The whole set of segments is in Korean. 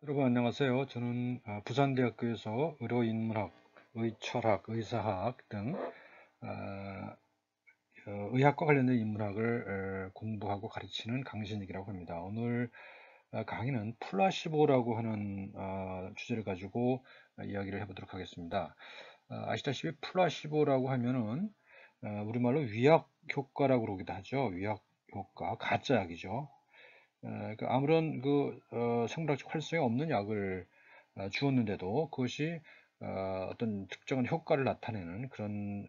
여러분 안녕하세요. 저는 부산대학교에서 의료인문학, 의철학, 의사학 등 의학과 관련된 인문학을 공부하고 가르치는 강신익이라고 합니다. 오늘 강의는 플라시보라고 하는 주제를 가지고 이야기를 해보도록 하겠습니다. 아시다시피 플라시보라고 하면은 우리말로 위약 효과라고 그러기도 하죠. 위약 효과, 가짜 약이죠. 그 아무런 생물학적 활성이 없는 약을 주었는데도 그것이 어떤 특정한 효과를 나타내는 그런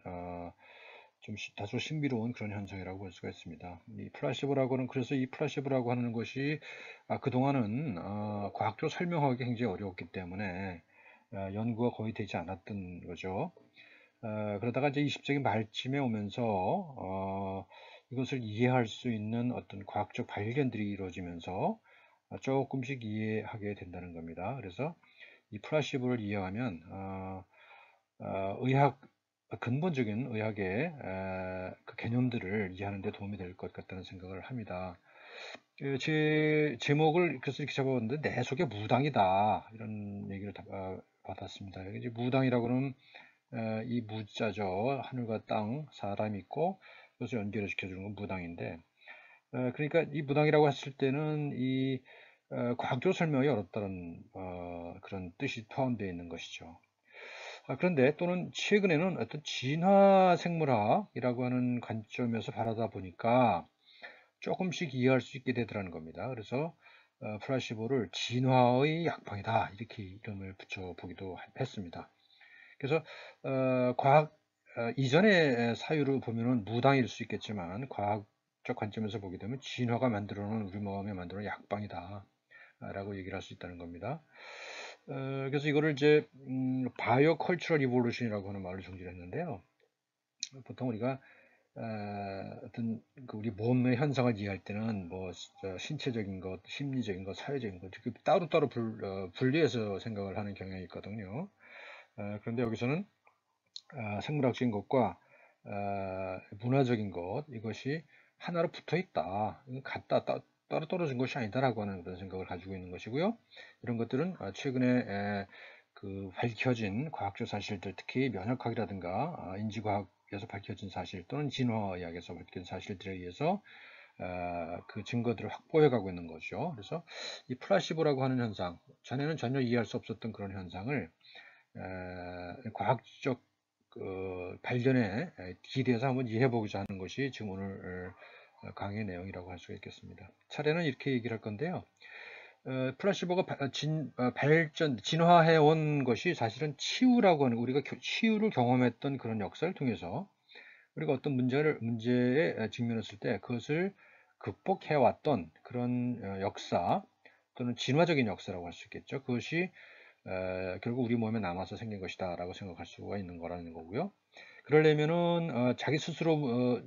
좀 다소 신비로운 그런 현상이라고 볼 수가 있습니다. 그래서 이 플라시보라고 하는 것이 그동안은 과학적으로 설명하기 굉장히 어려웠기 때문에 연구가 거의 되지 않았던 거죠. 그러다가 이제 20세기 말쯤에 오면서 이것을 이해할 수 있는 어떤 과학적 발견들이 이루어지면서 조금씩 이해하게 된다는 겁니다. 그래서 이 플라시보를 이해하면 의학 근본적인 의학의 그 개념들을 이해하는 데 도움이 될 것 같다는 생각을 합니다. 제 제목을 그래서 이렇게 잡아봤는데 내 속에 무당이다 이런 얘기를 받았습니다. 이제 무당이라고 하면 이 무자죠. 하늘과 땅, 사람이 있고 그것을 연결을 시켜주는 건 무당인데 그러니까 이 무당이라고 했을 때는 이 과학적으로 설명이 어렵다는 그런 뜻이 포함되어 있는 것이죠. 그런데 또는 최근에는 어떤 진화 생물학이라고 하는 관점에서 바라다 보니까 조금씩 이해할 수 있게 되더라는 겁니다. 그래서 플라시보를 진화의 약방이다 이렇게 이름을 붙여보기도 했습니다. 그래서 과학 이전의 사유를 보면은 무당일 수 있겠지만 과학적 관점에서 보게 되면 진화가 만들어놓은 우리 몸에 만들어놓은 약방이다 라고 얘기를 할 수 있다는 겁니다. 그래서 이거를 이제 바이오 컬처럴 이볼루션이라고 하는 말로 정의를 했는데요. 보통 우리가 어떤 우리 몸의 현상을 이해할 때는 뭐 신체적인 것, 심리적인 것, 사회적인 것 이렇게 따로따로 분리해서 생각을 하는 경향이 있거든요. 그런데 여기서는 생물학적인 것과 문화적인 것 이것이 하나로 붙어 있다. 같다. 따로 떨어진 것이 아니다라고 하는 그런 생각을 가지고 있는 것이고요. 이런 것들은 최근에 그 밝혀진 과학적 사실들, 특히 면역학이라든가 인지과학에서 밝혀진 사실 또는 진화의학에서 밝혀진 사실들에 의해서 그 증거들을 확보해 가고 있는 거죠. 그래서 이 플라시보라고 하는 현상, 전에는 전혀 이해할 수 없었던 그런 현상을 과학적 발견에 기대해서 한번 이해해보고자 하는 것이 지금 오늘 강의 내용이라고 할 수가 있겠습니다. 차례는 이렇게 얘기를 할 건데요. 플라시보가 진화해 온 것이 사실은 치유라고 하는 우리가 치유를 경험했던 그런 역사를 통해서 우리가 어떤 문제에 직면했을 때 그것을 극복해 왔던 그런 역사 또는 진화적인 역사라고 할 수 있겠죠. 그것이 결국 우리 몸에 남아서 생긴 것이다 라고 생각할 수가 있는 거라는 거고요. 그러려면은 자기 스스로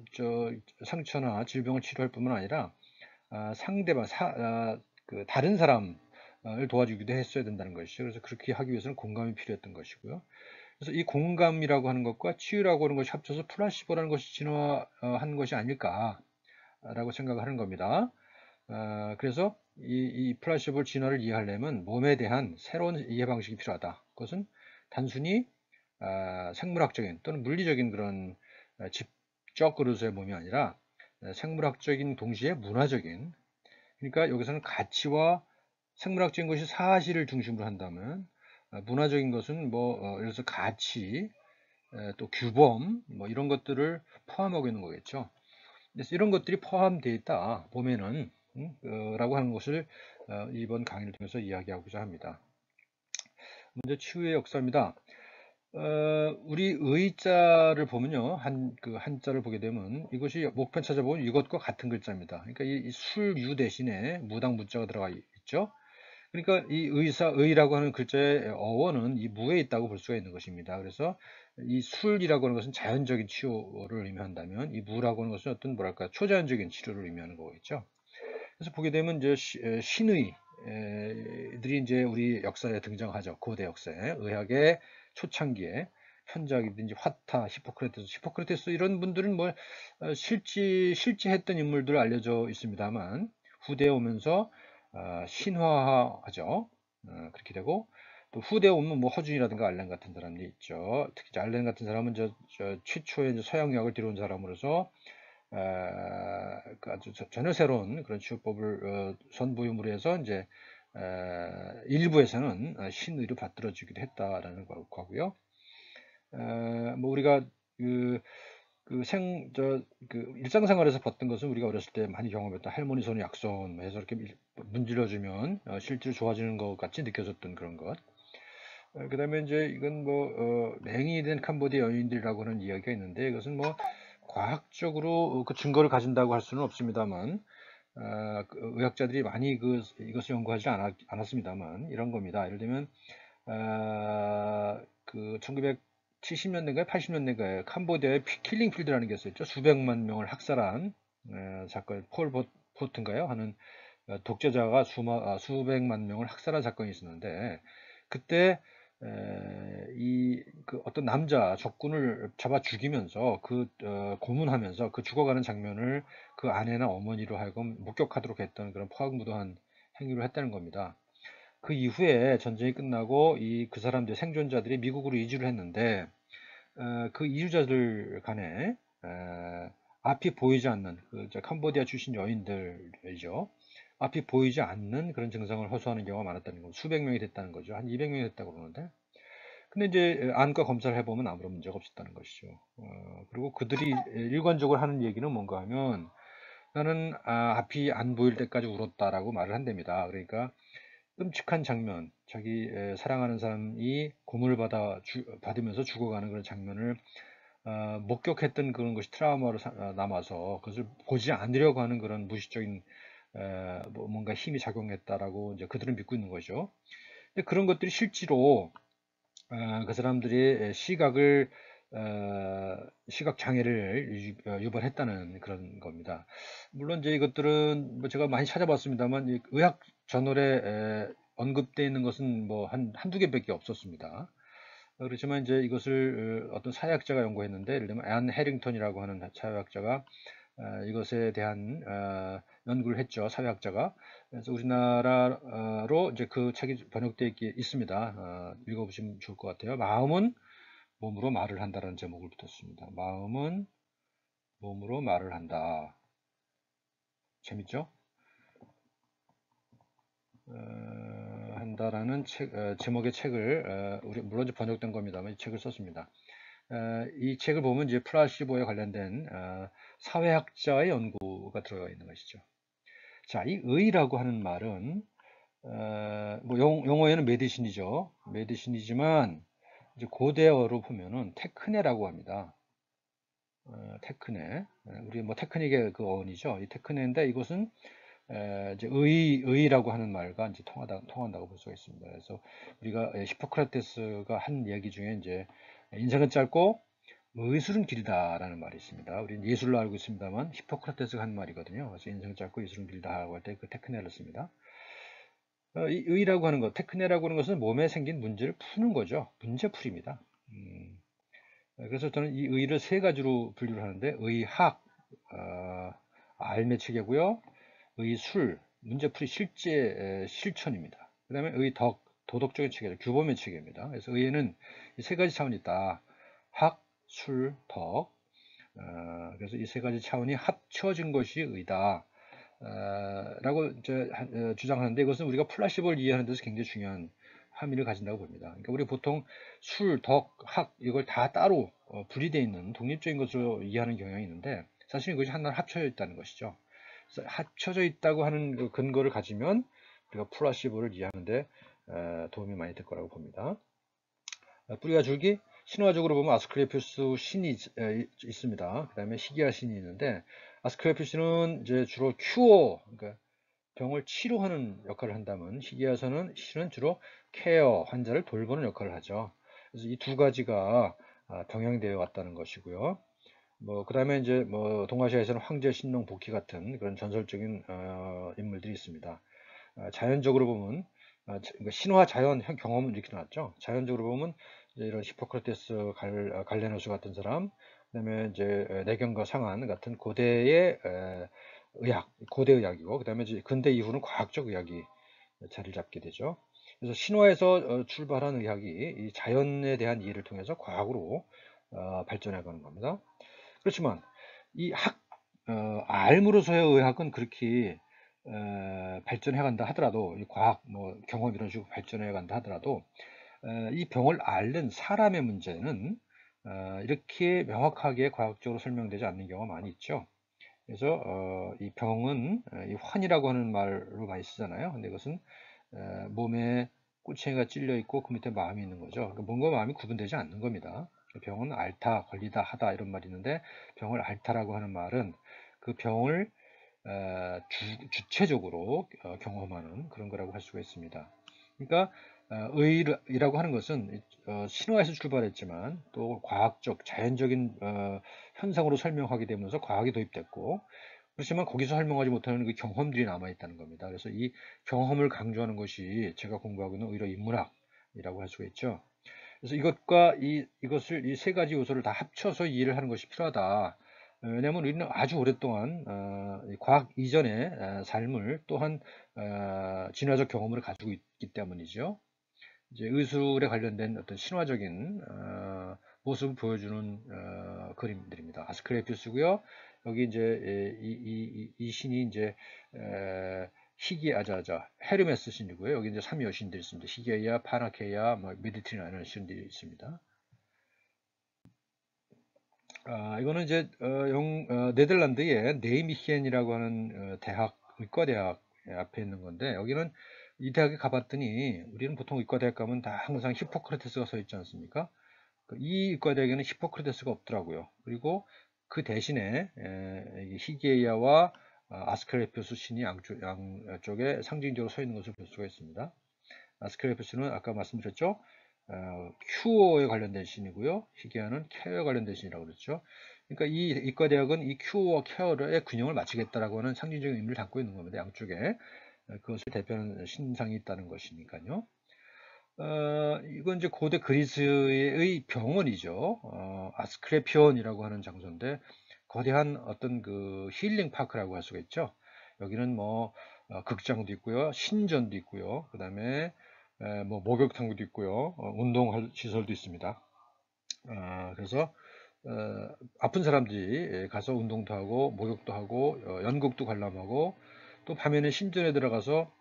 상처나 질병을 치료할 뿐만 아니라 상대방 그 다른 사람을 도와주기도 했어야 된다는 것이죠. 그래서 그렇게 하기 위해서는 공감이 필요했던 것이고요. 그래서 이 공감이라고 하는 것과 치유라고 하는 것이 합쳐서 플라시보라는 것이 진화한 것이 아닐까라고 생각을 하는 겁니다. 그래서 이 플라시보 진화를 이해하려면 몸에 대한 새로운 이해 방식이 필요하다. 그것은 단순히 생물학적인 또는 물리적인 그런 집적으로서의 몸이 아니라 생물학적인 동시에 문화적인, 그러니까 여기서는 가치와 생물학적인 것이 사실을 중심으로 한다면 문화적인 것은 뭐 예를 들어서 가치, 또 규범 뭐 이런 것들을 포함하고 있는 거겠죠. 그래서 이런 것들이 포함되어 있다 보면은 라고 하는 것을 이번 강의를 통해서 이야기하고자 합니다. 먼저 치유의 역사입니다. 우리 의자를 보면요, 그 한자를 보게 되면 이것이 목편 찾아보면 이것과 같은 글자입니다. 그러니까 이 술유 대신에 무당 무자가 들어가 있죠. 그러니까 이 의라고 하는 글자의 어원은 이 무에 있다고 볼 수가 있는 것입니다. 그래서 이 술이라고 하는 것은 자연적인 치료를 의미한다면 이 무라고 하는 것은 어떤 뭐랄까 초자연적인 치료를 의미하는 거겠죠. 그래서 보게 되면 이제 신의들이 이제 우리 역사에 등장하죠. 고대 역사에 의학의 초창기에 현작이든지 화타, 히포크라테스 이런 분들은 뭐 실제했던 인물들 알려져 있습니다만 후대에 오면서 신화하죠. 그렇게 되고, 또 후대에 오면 뭐 허준이라든가 알렌 같은 사람들이 있죠. 특히 이제 알렌 같은 사람은 저 최초의 이제 서양의학을 들여온 사람으로서 그 아주 전혀 새로운 그런 치료법을 선보임으로 해서 이제 일부에서는 신의로 받들어지기도 했다라는 거고요. 뭐 우리가 그 일상생활에서 봤던 것은 우리가 어렸을 때 많이 경험했던 할머니 손 약손 해서 이렇게 문질러주면 실제로 좋아지는 것 같이 느껴졌던 그런 것. 그 다음에 이제 이건 뭐 맹인된 캄보디아 여인들이라고 하는 이야기가 있는데, 이것은 뭐 과학적으로 그 증거를 가진다고 할 수는 없습니다만, 그 의학자들이 많이 이것을 연구하지 않았습니다만 이런 겁니다. 예를 들면 그 1970년대인가요? 80년대인가요? 캄보디아의 킬링필드라는 게 있었죠. 수백만 명을 학살한 사건, 폴포트인가요? 하는 독재자가 수백만 명을 학살한 사건이 있었는데, 그때 그 어떤 남자 적군을 잡아 죽이면서 고문하면서 그 죽어가는 장면을 그 아내나 어머니로 하여금 목격하도록 했던 그런 포악무도한 행위를 했다는 겁니다. 그 이후에 전쟁이 끝나고 그 사람들 생존자들이 미국으로 이주를 했는데, 그 이주자들 간에 앞이 보이지 않는 캄보디아 출신 여인들이죠. 앞이 보이지 않는 그런 증상을 호소하는 경우가 많았다는 거죠. 수백 명이 됐다는 거죠. 한 200명이 됐다고 그러는데. 근데 이제 안과 검사를 해보면 아무런 문제가 없었다는 것이죠. 그리고 그들이 일관적으로 하는 얘기는 뭔가 하면, 나는 앞이 안 보일 때까지 울었다라고 말을 한답니다. 그러니까 끔찍한 장면, 자기 사랑하는 사람이 고문을 받으면서 죽어가는 그런 장면을 목격했던 그런 것이 트라우마로 남아서 그것을 보지 않으려고 하는 그런 무의식적인 뭔가 힘이 작용했다라고 이제 그들은 믿고 있는 거죠. 근데 그런 것들이 실제로 그 사람들이 시각 장애를 유발했다는 그런 겁니다. 물론 이제 이것들은 뭐 제가 많이 찾아봤습니다만 이 의학 저널에 언급되어 있는 것은 뭐 한두 개밖에 없었습니다. 그렇지만 이제 이것을 어떤 사회학자가 연구했는데, 예를 들면 앤 해링턴이라고 하는 사회학자가 이것에 대한 연구를 했죠. 사회학자가. 그래서 우리나라로 이제 그 책이 번역되어 있습니다. 읽어보시면 좋을 것 같아요. 마음은 몸으로 말을 한다라는 제목을 붙였습니다. 마음은 몸으로 말을 한다. 재밌죠? 한다라는 제목의 책을 물론 이제 번역된 겁니다만 이 책을 썼습니다. 이 책을 보면 이제 플라시보에 관련된 사회학자의 연구가 들어가 있는 것이죠. 자, 이 의라고 하는 말은 뭐 용어에는 메디신이죠. 메디신이지만 이제 고대어로 보면은 테크네라고 합니다. 테크네. 우리 뭐 테크닉의 그 어원이죠. 이 테크네인데 이것은 이제 의라고 하는 말과 이제 통한다고 볼 수가 있습니다. 그래서 우리가 히포크라테스가 한 얘기 중에 이제 인생은 짧고 의술은 길다라는 말이 있습니다. 우리는 예술로 알고 있습니다만 히포크라테스가 한 말이거든요. 그래서 인생은 짧고 예술은 길다라고 할 때 그 테크네를 씁니다. 이 의라고 하는 것, 테크네라고 하는 것은 몸에 생긴 문제를 푸는 거죠. 문제풀이입니다. 그래서 저는 이 의를 세 가지로 분류를 하는데, 의학, 알매 체계고요. 의술, 문제풀이 실천입니다. 그 다음에 의덕, 도덕적인 체계죠. 규범의 체계입니다. 그래서 의에는 이 세 가지 차원이 있다. 학, 술, 덕. 그래서 이 세 가지 차원이 합쳐진 것이 의다. 라고 주장하는데, 이것은 우리가 플라시보를 이해하는 데서 굉장히 중요한 함의를 가진다고 봅니다. 그러니까 우리 보통 술, 덕, 학 이걸 다 따로 분리되어 있는 독립적인 것으로 이해하는 경향이 있는데, 사실 이것이 하나로 합쳐져 있다는 것이죠. 그래서 합쳐져 있다고 하는 그 근거를 가지면 우리가 플라시보를 이해하는데 도움이 많이 될 거라고 봅니다. 뿌리와 줄기, 신화적으로 보면 아스클레피우스 신이 있습니다. 그 다음에 희귀화 신이 있는데, 아스클레피우스는 이제 주로 그러니까 병을 치료하는 역할을 한다면, 희귀화서는 신은 주로 케어, 환자를 돌보는 역할을 하죠. 그래서 이 두 가지가 병행되어 왔다는 것이고요. 뭐 그다음에 이제 뭐 동아시아에서는 황제, 신농, 복희 같은 그런 전설적인 인물들이 있습니다. 자연적으로 보면 그러니까 신화 자연 경험은 이렇게 나왔죠. 자연적으로 보면 이제 이런 히포크라테스, 갈레노스 같은 사람, 그다음에 이제 내경과 상한 같은 고대의 의학, 고대 의학이고, 그다음에 이제 근대 이후는 과학적 의학이 자리를 잡게 되죠. 그래서 신화에서 출발한 의학이 이 자연에 대한 이해를 통해서 과학으로 발전해 가는 겁니다. 그렇지만 이 알무로서의 의학은 그렇게 발전해 간다 하더라도, 이 과학, 뭐 경험 이런 식으로 발전해 간다 하더라도 이 병을 앓는 사람의 문제는 이렇게 명확하게 과학적으로 설명되지 않는 경우가 많이 있죠. 그래서 이 병은 이 환이라고 하는 말로 많이 쓰잖아요. 근데 이것은 몸에 꼬챙이가 찔려 있고 그 밑에 마음이 있는 거죠. 그러니까 몸과 마음이 구분되지 않는 겁니다. 병은 앓다, 걸리다, 하다 이런 말이 있는데, 병을 앓다라고 하는 말은 그 병을 주체적으로 경험하는 그런 거라고 할 수가 있습니다. 그러니까 의라고 하는 것은 신화에서 출발했지만 또 과학적, 자연적인 현상으로 설명하게 되면서 과학이 도입됐고, 그렇지만 거기서 설명하지 못하는 그 경험들이 남아있다는 겁니다. 그래서 이 경험을 강조하는 것이 제가 공부하고 있는 오히려 인문학이라고 할 수가 있죠. 그래서 이것을 이 세 가지 요소를 다 합쳐서 이해를 하는 것이 필요하다. 왜냐하면 우리는 아주 오랫동안 이 과학 이전의 삶을, 또한 진화적 경험을 가지고 있기 때문이죠. 이제 의술에 관련된 어떤 신화적인 모습을 보여주는 그림들입니다. 아스클레피우스고요. 여기 이제 이 신이 이제 헤르메스 신이고요. 여기 이제 3위 여신들이 있습니다. 히게이아, 파나케이아, 뭐 메디트리나 이런 신들이 있습니다. 이거는 이제 네덜란드의 네이미히엔이라고 하는 대학, 의과대학 앞에 있는 건데, 여기는 이 대학에 가봤더니, 우리는 보통 의과대학 가면 다 항상 히포크라테스가 서 있지 않습니까? 이 의과대학에는 히포크라테스가 없더라고요. 그리고 그 대신에 히게이아와 아스클레피우스 신이 양쪽에 상징적으로 서 있는 것을 볼 수가 있습니다. 아스클레피우스는 아까 말씀드렸죠. 큐어에 관련된 신이고요. 히게아는 케어에 관련된 신이라고 그랬죠. 그러니까 이 이과대학은 이 큐어와 케어의 균형을 맞추겠다라고 하는 상징적인 의미를 담고 있는 겁니다. 양쪽에 그것을 대표하는 신상이 있다는 것이니까요. 이건 이제 고대 그리스의 병원이죠. 아스클레피온이라고 하는 장소인데, 거대한 어떤 그 힐링 파크라고 할 수가 있죠. 여기는 뭐 극장도 있고요, 신전도 있고요, 그 다음에 뭐 목욕탕도 있고요, 운동할 시설도 있습니다. 그래서 아픈 사람들이 가서 운동도 하고 목욕도 하고 연극도 관람하고, 또 밤에는 신전에 들어가서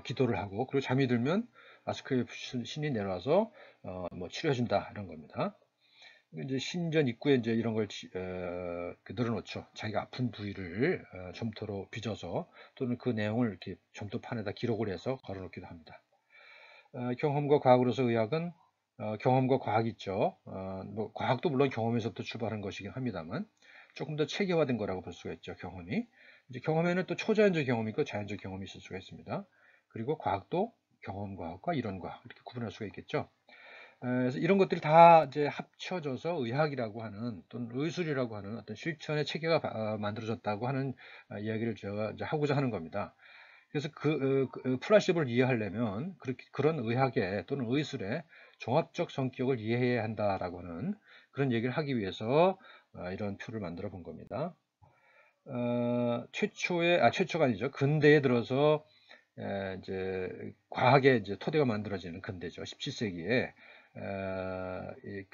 기도를 하고, 그리고 잠이 들면 아스클레피오스 신이 내려와서 뭐 치료해준다 이런 겁니다. 이제 신전 입구에 이제 이런 걸 늘어놓죠. 자기가 아픈 부위를 점토로 빚어서, 또는 그 내용을 이렇게 점토판에다 기록을 해서 걸어놓기도 합니다. 경험과 과학으로서 의학은 경험과 과학이 있죠. 뭐 과학도 물론 경험에서부터 출발한 것이긴 합니다만, 조금 더 체계화된 거라고 볼 수가 있죠. 경험이. 이제 경험에는 또 초자연적 경험이 있고 자연적 경험이 있을 수가 있습니다. 그리고 과학도 경험과학과 이론과학 이렇게 구분할 수가 있겠죠. 그래서 이런 것들이 다 이제 합쳐져서 의학이라고 하는, 또는 의술이라고 하는 어떤 실천의 체계가 만들어졌다고 하는 이야기를 제가 이제 하고자 하는 겁니다. 그래서 그 플라시보를 이해하려면 그런 의학의 또는 의술의 종합적 성격을 이해해야 한다라고 하는 그런 얘기를 하기 위해서 이런 표를 만들어 본 겁니다. 최초가 아니죠. 근대에 들어서 이제 과학의 이제 토대가 만들어지는 근대죠. 17세기에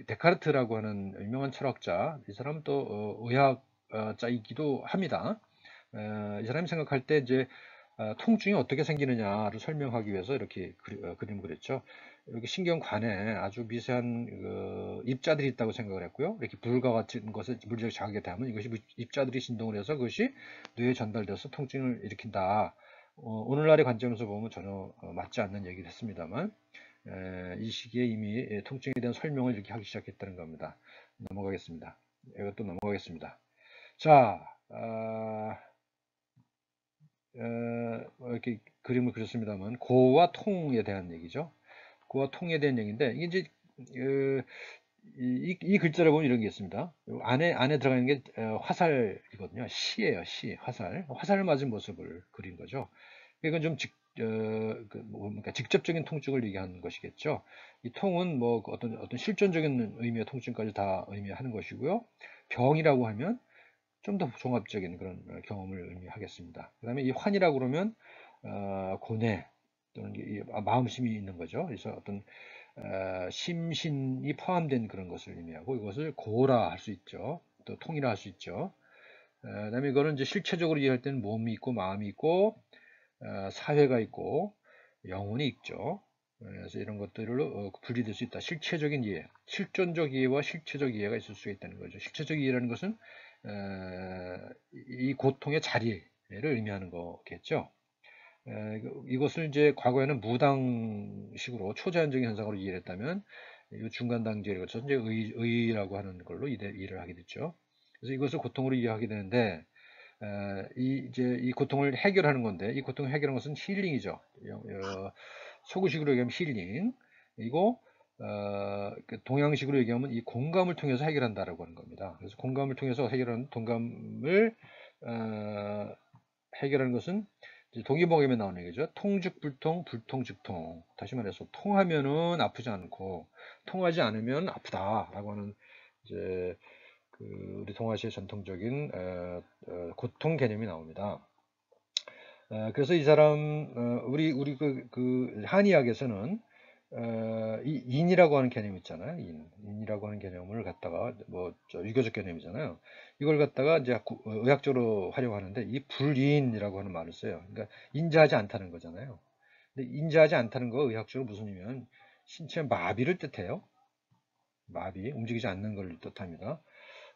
데카르트라고 하는 유명한 철학자, 이 사람은 또 의학자이기도 합니다. 이 사람이 생각할 때 이제 통증이 어떻게 생기느냐를 설명하기 위해서 이렇게 그림을 그렸죠. 여기 신경관에 아주 미세한 입자들이 있다고 생각을 했고요. 이렇게 불과 같은 것에 물리적 자극에 닿으면 이것이 입자들이 진동을 해서 그것이 뇌에 전달돼서 통증을 일으킨다. 오늘날의 관점에서 보면 전혀 맞지 않는 얘기를 했습니다만, 이 시기에 이미 통증에 대한 설명을 이렇게 하기 시작했다는 겁니다. 넘어가겠습니다. 이것도 넘어가겠습니다. 자, 이렇게 그림을 그렸습니다만, 고와 통에 대한 얘기죠. 고와 통에 대한 얘기인데, 이게 이제 이 글자를 보면 이런 게 있습니다. 안에 들어가 있는 게 화살이거든요. 시예요, 시, 화살. 화살을 맞은 모습을 그린 거죠. 이건 좀 그러니까 직접적인 통증을 얘기하는 것이겠죠. 이 통은 뭐 어떤 실존적인 의미의 통증까지 다 의미하는 것이고요. 병이라고 하면 좀 더 종합적인 그런 경험을 의미하겠습니다. 그 다음에 이 환이라고 그러면 고뇌, 또는 마음심이 있는 거죠. 그래서 어떤 심신이 포함된 그런 것을 의미하고 이것을 고라 할 수 있죠. 또 통이라 할 수 있죠. 그다음에 이거는 이제 실체적으로 이해할 때는 몸이 있고 마음이 있고 사회가 있고 영혼이 있죠. 그래서 이런 것들로 분리될 수 있다. 실체적인 이해, 실존적 이해와 실체적 이해가 있을 수 있다는 거죠. 실체적 이해라는 것은 이 고통의 자리를 의미하는 거겠죠. 이것을 이제 과거에는 무당식으로 초제한적인 현상으로 이해를 했다면 이 중간 단계를 거쳐서 이제 의라고 하는 걸로 이해를 하게 됐죠. 그래서 이것을 고통으로 이해하게 되는데 이 고통을 해결하는 건데 이 고통을 해결하는 것은 힐링이죠. 서구식으로 얘기하면 힐링. 그리고 동양식으로 얘기하면 이 공감을 통해서 해결한다라고 하는 겁니다. 그래서 공감을 통해서 해결하는 동감을 해결하는 것은 동의보감에 나오는 얘기죠. 통즉불통, 불통즉통. 다시 말해서 통하면은 아프지 않고 통하지 않으면 아프다라고 하는 이제 우리 동아시아 전통적인 고통 개념이 나옵니다. 그래서 이 사람 우리 그 한의학에서는 이 인이라고 하는 개념 있잖아요. 인이라고 하는 개념을 갖다가 유교적 개념이잖아요. 이걸 갖다가 이제 의학적으로 활용하는데 이 불인이라고 하는 말을 써요. 그러니까 인자하지 않다는 거잖아요. 근데 인자하지 않다는 거 의학적으로 무슨 의미냐면 신체 마비를 뜻해요. 마비, 움직이지 않는 걸 뜻합니다.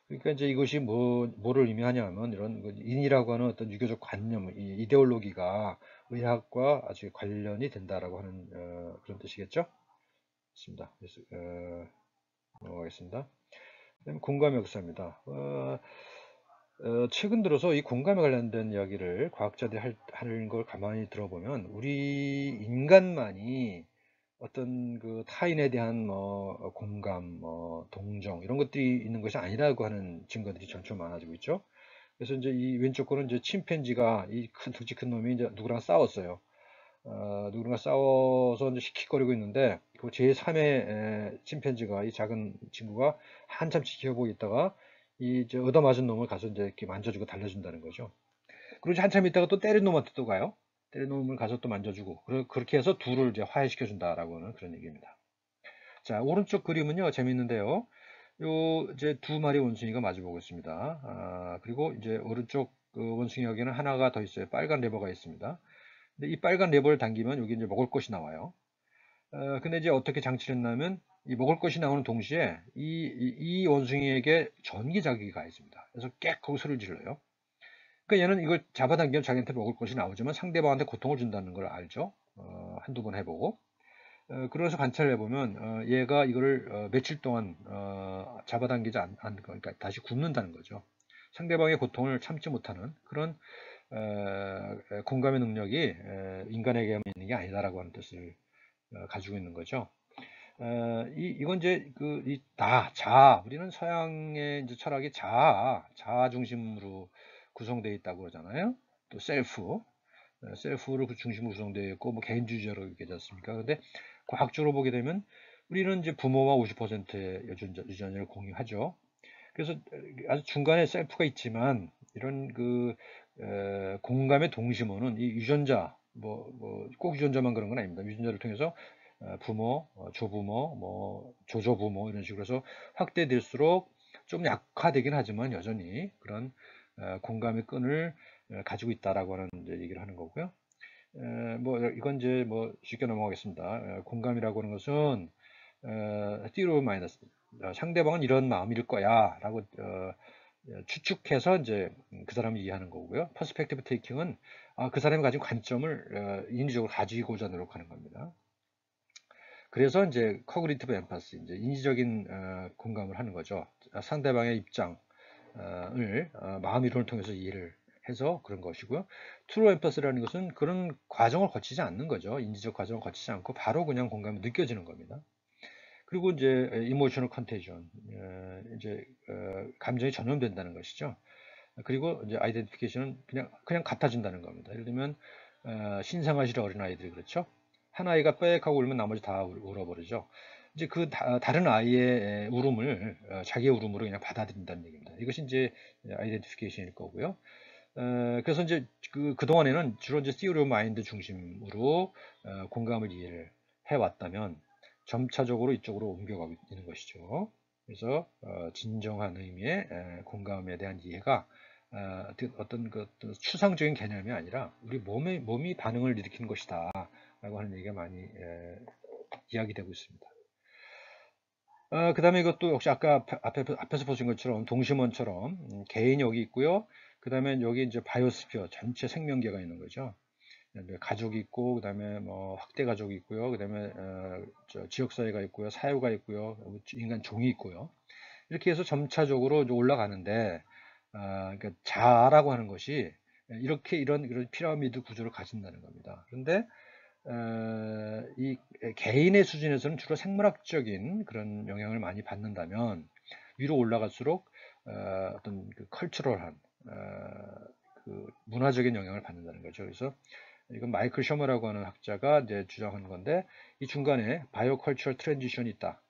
그러니까 이제 이것이 뭐를 의미하냐면 이런 인이라고 하는 어떤 유교적 관념, 이데올로기가 의학과 아주 관련이 된다라고 하는 그런 뜻이겠죠? 있습니다. 그래서 넘어가겠습니다. 공감의 역사입니다. 최근 들어서 이 공감에 관련된 이야기를 과학자들이 하는 걸 가만히 들어보면 우리 인간만이 어떤 그 타인에 대한 공감, 동정 이런 것들이 있는 것이 아니라고 하는 증거들이 점점 많아지고 있죠. 그래서 이제 이 왼쪽 거는 이제 침팬지가 이 덩치 큰 놈이 이제 누구랑 싸웠어요. 누구랑 싸워서 이제 킥킥거리고 있는데 그 제3의 침팬지가 이 작은 친구가 한참 지켜보고 있다가 이 이제 얻어맞은 놈을 가서 이제 이렇게 만져주고 달래준다는 거죠. 그리고 이제 한참 있다가 또 때린 놈한테 또 가요. 때린 놈을 가서 또 만져주고 그렇게 해서 둘을 이제 화해시켜 준다라고 하는 그런 얘기입니다. 자, 오른쪽 그림은요, 재밌는데요. 요, 이제 두 마리 원숭이가 마주보고 있습니다. 그리고 이제 오른쪽 그 원숭이 여기는 하나가 더 있어요. 빨간 레버가 있습니다. 근데 이 빨간 레버를 당기면 여기 이제 먹을 것이 나와요. 근데 이제 어떻게 장치를 했냐면, 이 먹을 것이 나오는 동시에 이 원숭이에게 전기 자극이 가 있습니다. 그래서 깨 하고 소리를 질러요. 그러니까 얘는 이걸 잡아당기면 자기한테 먹을 것이 나오지만 상대방한테 고통을 준다는 걸 알죠. 한두 번 해보고. 그래서 관찰을 해보면 얘가 이거를 며칠 동안 잡아당기지 않고 그러니까 다시 굶는다는 거죠. 상대방의 고통을 참지 못하는 그런 공감의 능력이 인간에게만 있는 게 아니다라고 하는 뜻을 가지고 있는 거죠. 이건 이제 우리는 서양의 이제 철학이 자아 중심으로 구성되어 있다고 그러잖아요. 또 셀프를 그 중심으로 구성되어 있고 뭐 개인주의자로 이렇게 되지 않습니까? 근데 과학적으로 보게 되면 우리는 이제 부모와 50%의 유전자를 공유하죠. 그래서 아주 중간에 셀프가 있지만 이런 공감의 동심원은 이 유전자 꼭 유전자만 그런 건 아닙니다. 유전자를 통해서 부모, 조부모, 조조부모 이런 식으로 해서 확대될수록 좀 약화되긴 하지만 여전히 그런 공감의 끈을 가지고 있다라고 하는 얘기를 하는 거고요. 이건 이제 쉽게 넘어가겠습니다. 공감이라고 하는 것은 띠로 마이너스 상대방은 이런 마음일 거야 라고 추측해서 이제 그 사람을 이해하는 거고요. 퍼스펙티브 테이킹은 그 사람이 가진 관점을 인지적으로 가지고자 노력하는 겁니다. 그래서 이제 커그니티브 엠파시, 이제 인지적인 공감을 하는 거죠. 상대방의 입장을 마음 이론을 통해서 이해를 해서 그런 것이고요. 트루 엠파시라는 것은 그런 과정을 거치지 않는 거죠. 인지적 과정을 거치지 않고 바로 그냥 공감이 느껴지는 겁니다. 그리고 이제 이모셔널 컨테이션, 이제 감정이 전염된다는 것이죠. 그리고 이제 아이덴티피케이션은 그냥 같아진다는 겁니다. 예를 들면 신생아실 어린아이들이 그렇죠. 한 아이가 빽하고 울면 나머지 다 울어버리죠. 이제 다른 아이의 울음을 자기의 울음으로 그냥 받아들인다는 얘기입니다. 이것이 이제 아이덴티피케이션일 거고요. 그래서 이제 그동안에는 주로 이제 theory of mind 중심으로 공감을 이해를 해왔다면 점차적으로 이쪽으로 옮겨가고 있는 것이죠. 그래서 진정한 의미의 공감에 대한 이해가 어떤 그 추상적인 개념이 아니라 우리 몸이 반응을 일으키는 것이다 라고 하는 얘기가 많이 이야기되고 있습니다. 그 다음에 이것도 역시 아까 앞에서 보신 것처럼 동심원처럼 개인이 여기 있고요. 그 다음에 여기 이제 바이오스피어 전체 생명계가 있는 거죠. 가족이 있고, 그 다음에 뭐 확대 가족이 있고요. 그 다음에 지역사회가 있고요. 사회가 있고요. 인간 종이 있고요. 이렇게 해서 점차적으로 이제 올라가는데, 그러니까 자아라고 하는 것이 이런 피라미드 구조를 가진다는 겁니다. 그런데 이 개인의 수준에서는 주로 생물학적인 그런 영향을 많이 받는다면 위로 올라갈수록 어떤 그 컬처럴한 그 문화적인 영향을 받는다는 거죠. 그래서 이건 마이클 셔머라고 하는 학자가 이제 주장한 건데 이 중간에 바이오 컬처럴 트랜지션이 있다.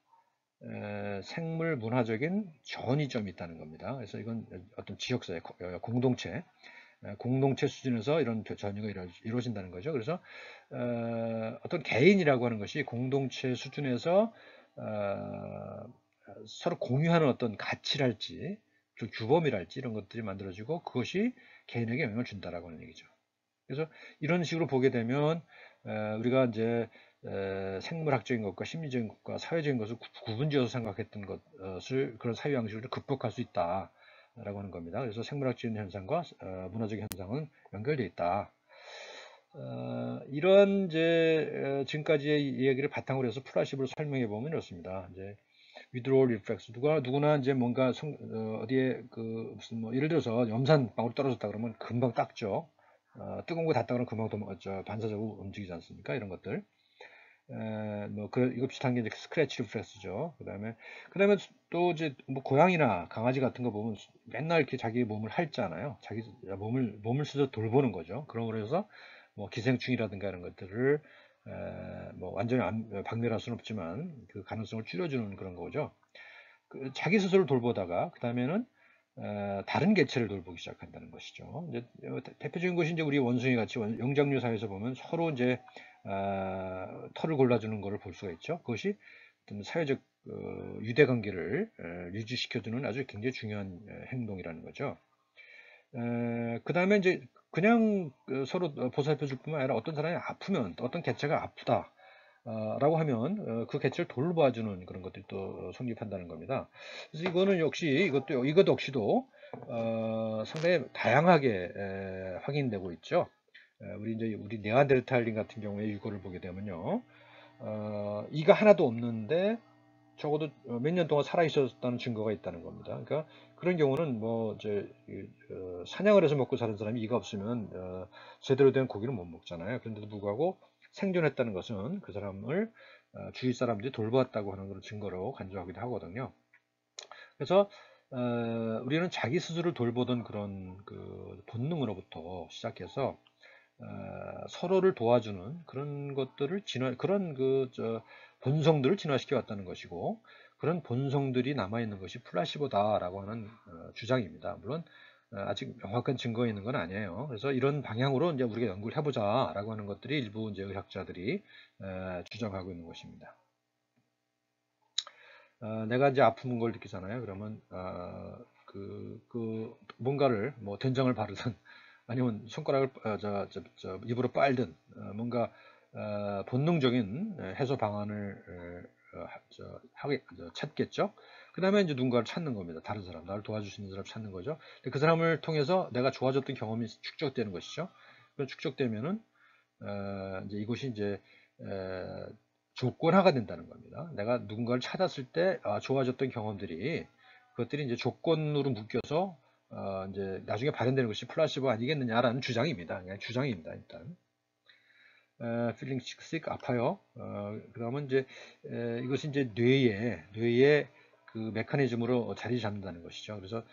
생물 문화적인 전이점이 있다는 겁니다. 그래서 이건 어떤 지역사회 공동체 수준에서 이런 전이가 이루어진다는 거죠. 그래서 어떤 개인이라고 하는 것이 공동체 수준에서 서로 공유하는 어떤 가치랄지 규범이랄지 이런 것들이 만들어지고 그것이 개인에게 영향을 준다라고 하는 얘기죠. 그래서 이런 식으로 보게 되면 우리가 이제 생물학적인 것과 심리적인 것과 사회적인 것을 구분지어서 생각했던 것을 그런 사회 양식을 극복할 수 있다라고 하는 겁니다. 그래서 생물학적인 현상과 문화적인 현상은 연결되어 있다. 이런 이제 지금까지의 이야기를 바탕으로 해서 플라시보를 설명해 보면 이렇습니다. 이제 withdrawal reflex 누구나 이제 뭔가 어디에 그 무슨 뭐 예를 들어서 염산 방울 떨어졌다 그러면 금방 닦죠. 뜨거운 거 닿다 그러면 금방 반사적으로 움직이지 않습니까? 이런 것들. 이거 비슷한 게 이제 스크래치 리플렉스죠. 그다음에 또 이제 뭐 고양이나 강아지 같은 거 보면 맨날 이렇게 자기 몸을 핥잖아요. 자기 몸을 스스로 돌보는 거죠. 그런 거에서 뭐 기생충이라든가 이런 것들을 뭐 완전히 박멸할 수는 없지만 그 가능성을 줄여주는 그런 거죠. 자기 스스로 돌보다가 그 다음에는 다른 개체를 돌보기 시작한다는 것이죠. 이제 대표적인 것이 이제 우리 원숭이 같이 영장류 사회에서 보면 서로 이제 털을 골라주는 것을 볼 수가 있죠. 그것이 어떤 사회적 유대 관계를 유지시켜주는 아주 굉장히 중요한 행동이라는 거죠. 그 다음에 이제 그냥 서로 보살펴 줄 뿐만 아니라 어떤 사람이 아프면 어떤 개체가 아프다 라고 하면 그 개체를 돌봐주는 그런 것들이 또 성립한다는 겁니다. 그래서 이거는 역시 이것 역시도 상당히 다양하게 확인되고 있죠. 우리 네안데르탈린 같은 경우에 이거를 보게 되면요, 이가 하나도 없는데 적어도 몇 년 동안 살아 있었다는 증거가 있다는 겁니다. 그러니까 그런 경우는 뭐 이제 사냥을 해서 먹고 사는 사람이 이가 없으면 제대로 된 고기를 못 먹잖아요. 그런데도 불구하고 생존했다는 것은 그 사람을 주위 사람들이 돌보았다고 하는 그런 증거로 간주하기도 하거든요. 그래서 우리는 자기 스스로를 돌보던 그런 그 본능으로부터 시작해서 서로를 도와주는 그런 것들을 그런 본성들을 진화시켜 왔다는 것이고, 그런 본성들이 남아있는 것이 플라시보다라고 하는 주장입니다. 물론 아직 명확한 증거 있는 건 아니에요. 그래서 이런 방향으로 이제 우리가 연구를 해보자라고 하는 것들이 일부 이제 의학자들이 주장하고 있는 것입니다. 내가 이제 아픈 걸 느끼잖아요. 그러면 뭔가를 뭐 된장을 바르든 아니면 손가락을 입으로 빨든 뭔가 본능적인 해소 방안을 찾겠죠. 그 다음에 이제 누군가를 찾는 겁니다. 다른 사람, 나를 도와줄 수 있는 사람을 찾는 거죠. 그 사람을 통해서 내가 좋아졌던 경험이 축적되는 것이죠. 그 축적되면은 이제 이것이 이제 조건화가 된다는 겁니다. 내가 누군가를 찾았을 때 좋아졌던 경험들이 그것들이 이제 조건으로 묶여서 이제 나중에 발현되는 것이 플라시보 아니겠느냐라는 주장입니다. 그냥 주장입니다. 일단 feeling sick 아파요. 그러면 이제 이것이 이제 뇌의 그 메커니즘으로 자리 잡는다는 것이죠. 그래서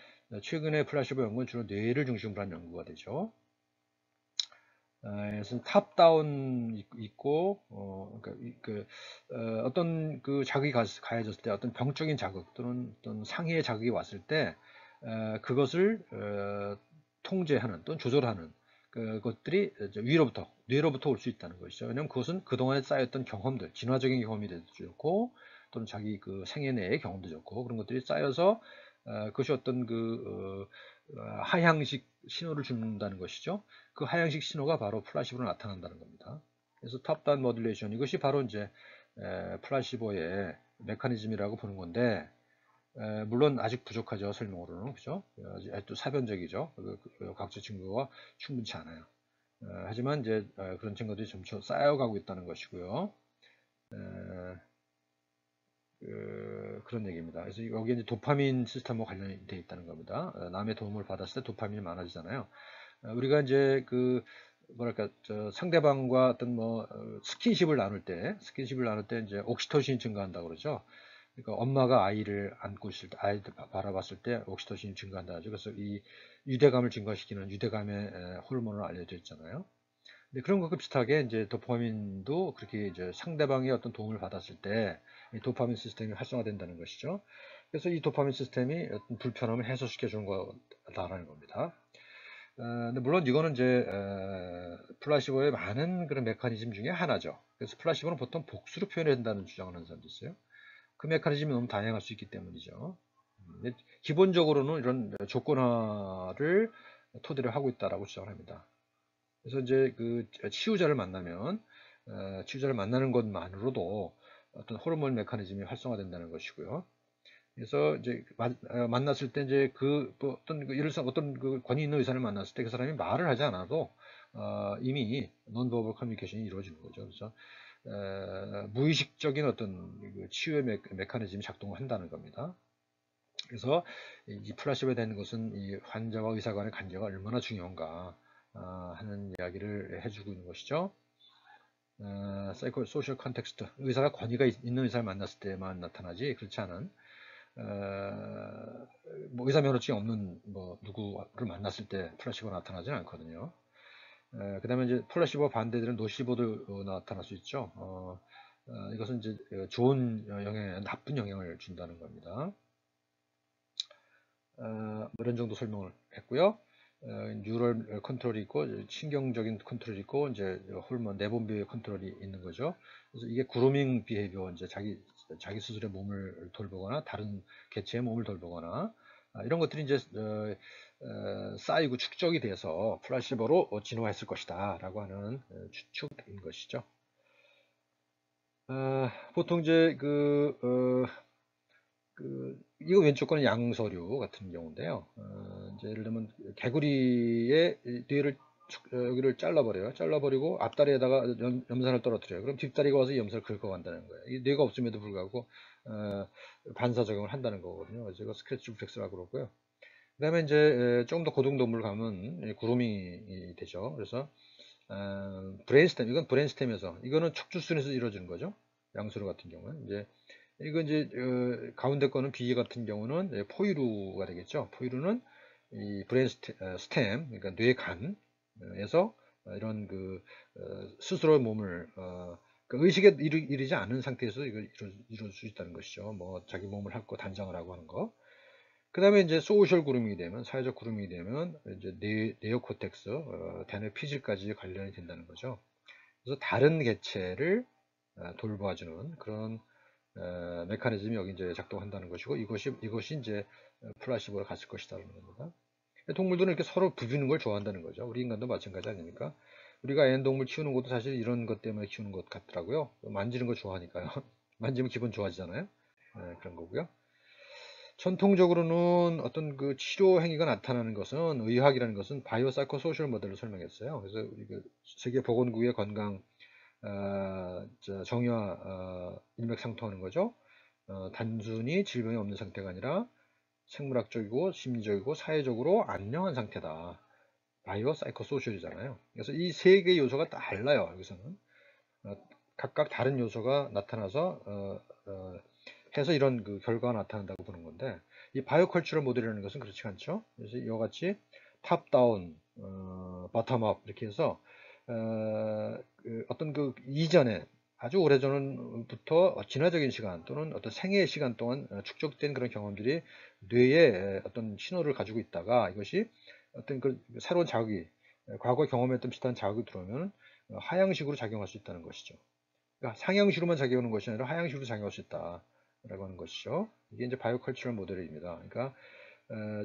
최근에 플라시보 연구는 주로 뇌를 중심으로 한 연구가 되죠. 그래서 탑다운 있고 그러니까 어떤 그 자극이 가해졌을 때 어떤 병적인 자극 또는 어떤 상해의 자극이 왔을 때 그것을 통제하는 또는 조절하는 그것들이 위로부터 뇌로부터 올 수 있다는 것이죠. 왜냐하면 그것은 그동안에 쌓였던 경험들, 진화적인 경험이 돼도 좋고 또는 자기 그 생애 내의 경험도 좋고 그런 것들이 쌓여서 그것이 어떤 하향식 신호를 준다는 것이죠. 그 하향식 신호가 바로 플라시보로 나타난다는 겁니다. 그래서 탑다운 모듈레이션 이것이 바로 이제 플라시보의 메커니즘이라고 보는 건데 물론 아직 부족하죠. 설명으로는 그죠? 아직도 사변적이죠. 과학적 증거가 충분치 않아요. 하지만 이제 그런 증거들이 점차 쌓여가고 있다는 것이고요. 그런 얘기입니다. 그래서 여기에 이제 도파민 시스템과 관련이 되어 있다는 겁니다. 남의 도움을 받았을 때 도파민이 많아지잖아요. 우리가 이제 뭐랄까 상대방과 어떤 스킨십을 나눌 때 이제 옥시토신이 증가한다 그러죠. 그러니까 엄마가 아이를 안고 있을 때, 아이를 바라봤을 때 옥시토신이 증가한다. 그래서 이 유대감을 증가시키는 유대감의 호르몬을 알려져 있잖아요. 근데 그런 것과 비슷하게 이제 도파민도 그렇게 이제 상대방의 어떤 도움을 받았을 때 이 도파민 시스템이 활성화된다는 것이죠. 그래서 이 도파민 시스템이 어떤 불편함을 해소시켜 주는 거다라는 겁니다. 근데 물론 이거는 이제 플라시보의 많은 그런 메커니즘 중에 하나죠. 그래서 플라시보는 보통 복수로 표현해야 된다는 주장을 하는 사람도 있어요. 그 메커니즘이 너무 다양할 수 있기 때문이죠. 기본적으로는 이런 조건화를 토대로 하고 있다라고 주장을 합니다. 그래서 이제 치유자를 만나면 치유자를 만나는 것만으로도 어떤 호르몬 메커니즘이 활성화된다는 것이고요. 그래서 이제 만났을 때 이제 예를 들어서 어떤 권위 있는 의사를 만났을 때 그 사람이 말을 하지 않아도 이미 논버벌 커뮤니케이션이 이루어지는 거죠. 그래서 무의식적인 어떤 치유의 메커니즘이 작동을 한다는 겁니다. 그래서 이 플라시보에 대한 것은 이 환자와 의사 간의 관계가 얼마나 중요한가 하는 이야기를 해주고 있는 것이죠. 사이코 소셜 컨텍스트 의사가 권위가 있는 의사를 만났을 때만 나타나지 그렇지 않은 의사 면허증이 없는 누구를 만났을 때 플라시보가 나타나지는 않거든요. 그 다음에 이제 플라시보 반대되는 노시보도 나타날 수 있죠. 이것은 이제 좋은 영향, 나쁜 영향을 준다는 겁니다. 이런 정도 설명을 했고요. 뉴럴 컨트롤이 있고 신경적인 컨트롤이 있고 이제 호르몬 내분비의 컨트롤이 있는 거죠. 그래서 이게 그루밍 비헤이비어 이제 자기 스스로의 몸을 돌보거나 다른 개체의 몸을 돌보거나 이런 것들이 이제 쌓이고 축적이 돼서 플라시보로 진화했을 것이다라고 하는 추측인 것이죠. 보통 이제 이거 왼쪽 거는 양서류 같은 경우인데요. 이제 예를 들면 개구리의 뇌를 여기를 잘라버려요. 잘라버리고 앞다리에다가 염산을 떨어뜨려요. 그럼 뒷다리가 와서 이 염산을 긁어간다는 거예요. 이 뇌가 없음에도 불구하고 반사작용을 한다는 거거든요. 그래서 이거 스크래치 리플렉스라고 그러고요. 그 다음에 이제 좀 더 고등동물 가면 구루밍이 되죠. 그래서 브레인스템, 이건 브레인스템에서 이거는 척추순에서 이루어지는 거죠. 양서류 같은 경우는 이제 이거 이제 가운데 거는 B 같은 경우는 포유류가 되겠죠. 포유류는 이 브레인 스템, 그러니까 뇌간에서 이런 스스로의 몸을 의식에 이르지 않은 상태에서 이거 이룰 수 있다는 것이죠. 뭐 자기 몸을 핥고 단장을 하고 하는 거. 그 다음에 이제 소셜 그루밍이 되면 사회적 그루밍이 되면 이제 네오코텍스, 대뇌 피질까지 관련이 된다는 거죠. 그래서 다른 개체를 돌봐주는 그런 메커니즘이 여기 이제 작동한다는 것이고 이것이 이제 플라시보로 갔을 것이다라는 겁니다. 동물들은 이렇게 서로 부비는 걸 좋아한다는 거죠. 우리 인간도 마찬가지 아닙니까? 우리가 애완동물 키우는 것도 사실 이런 것 때문에 키우는 것 같더라고요. 만지는 거 좋아하니까요. 만지면 기분 좋아지잖아요. 그런 거고요. 전통적으로는 어떤 치료 행위가 나타나는 것은 의학이라는 것은 바이오사이코 소셜 모델로 설명했어요. 그래서 세계보건국의 건강 정의와 일맥상통하는 거죠. 단순히 질병이 없는 상태가 아니라 생물학적이고 심리적이고 사회적으로 안녕한 상태다. 바이오 사이코 소셜이잖아요. 그래서 이 세 개의 요소가 달라요. 여기서는 각각 다른 요소가 나타나서 해서 이런 결과가 나타난다고 보는 건데 이 바이오 컬처럴 모델이라는 것은 그렇지 않죠. 그래서 이와 같이 탑 다운, 바텀 업 이렇게 해서 어떤 이전에 아주 오래전부터 진화적인 시간 또는 어떤 생애의 시간 동안 축적된 그런 경험들이 뇌에 어떤 신호를 가지고 있다가 이것이 어떤 그 새로운 자극이, 과거 경험했던 비슷한 자극이 들어오면 하향식으로 작용할 수 있다는 것이죠. 그러니까 상향식으로만 작용하는 것이 아니라 하향식으로 작용할 수 있다라고 하는 것이죠. 이게 이제 바이오컬처럴 모델입니다. 그러니까